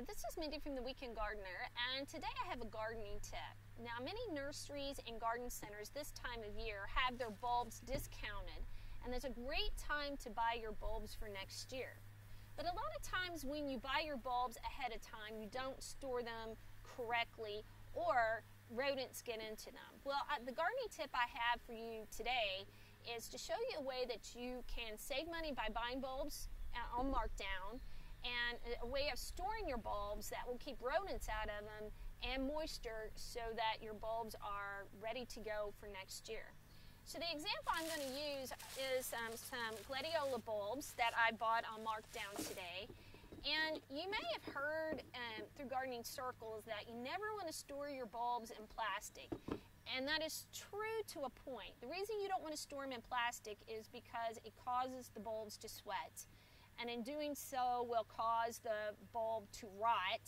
Hello, this is Mindy from the Weekend Gardener, and today I have a gardening tip. Now, many nurseries and garden centers this time of year have their bulbs discounted, and it's a great time to buy your bulbs for next year. But a lot of times when you buy your bulbs ahead of time, you don't store them correctly, or rodents get into them. Well, the gardening tip I have for you today is to show you a way that you can save money by buying bulbs on markdown, and a way of storing your bulbs that will keep rodents out of them and moisture so that your bulbs are ready to go for next year. So the example I'm going to use is some gladiola bulbs that I bought on markdown today. And you may have heard through gardening circles that you never want to store your bulbs in plastic. And that is true to a point. The reason you don't want to store them in plastic is because it causes the bulbs to sweat. And in doing so will cause the bulb to rot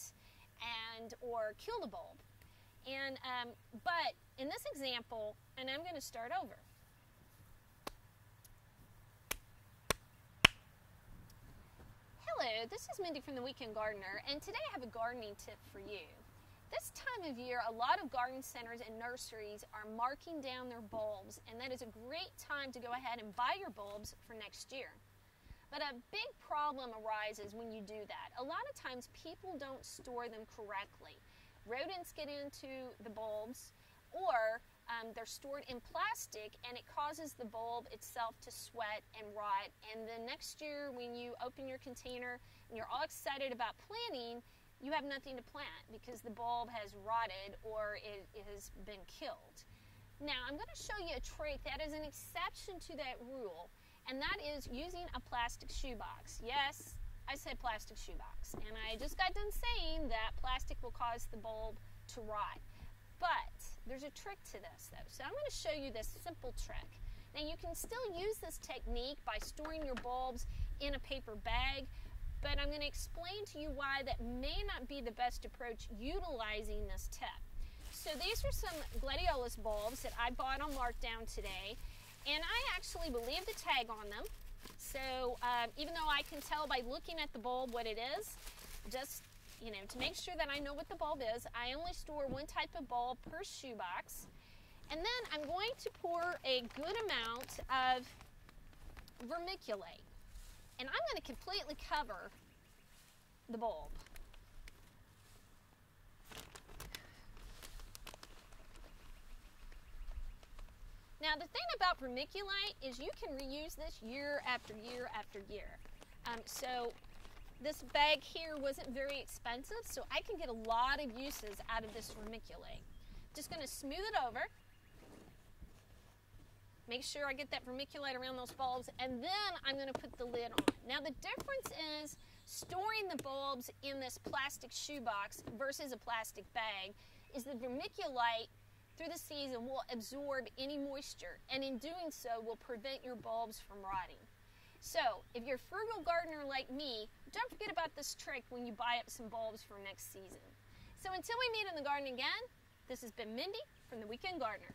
and or kill the bulb. And but in this example, and I'm going to start over. Hello, this is Mindy from the Weekend Gardener, and today I have a gardening tip for you. This time of year, a lot of garden centers and nurseries are marking down their bulbs, and that is a great time to go ahead and buy your bulbs for next year. But a big problem arises when you do that. A lot of times people don't store them correctly. Rodents get into the bulbs, or they're stored in plastic, and it causes the bulb itself to sweat and rot. And then next year when you open your container and you're all excited about planting, you have nothing to plant because the bulb has rotted or it has been killed. Now I'm going to show you a trick that is an exception to that rule. And that is using a plastic shoebox. Yes, I said plastic shoebox. And I just got done saying that plastic will cause the bulb to rot. But there's a trick to this, though. So I'm going to show you this simple trick. Now, you can still use this technique by storing your bulbs in a paper bag, but I'm going to explain to you why that may not be the best approach utilizing this tip. So these are some gladiolus bulbs that I bought on markdown today. And I actually believe the tag on them. So even though I can tell by looking at the bulb what it is, just to make sure that I know what the bulb is, I only store one type of bulb per shoebox. And then I'm going to pour a good amount of vermiculite. And I'm going to completely cover the bulb. Now the thing about vermiculite is you can reuse this year after year after year. So this bag here wasn't very expensive, so I can get a lot of uses out of this vermiculite. Just going to smooth it over. Make sure I get that vermiculite around those bulbs, and then I'm going to put the lid on. Now the difference is storing the bulbs in this plastic shoebox versus a plastic bag is the vermiculite through the season will absorb any moisture, and in doing so will prevent your bulbs from rotting. So if you're a frugal gardener like me, don't forget about this trick when you buy up some bulbs for next season. So until we meet in the garden again, this has been Mindy from the Weekend Gardener.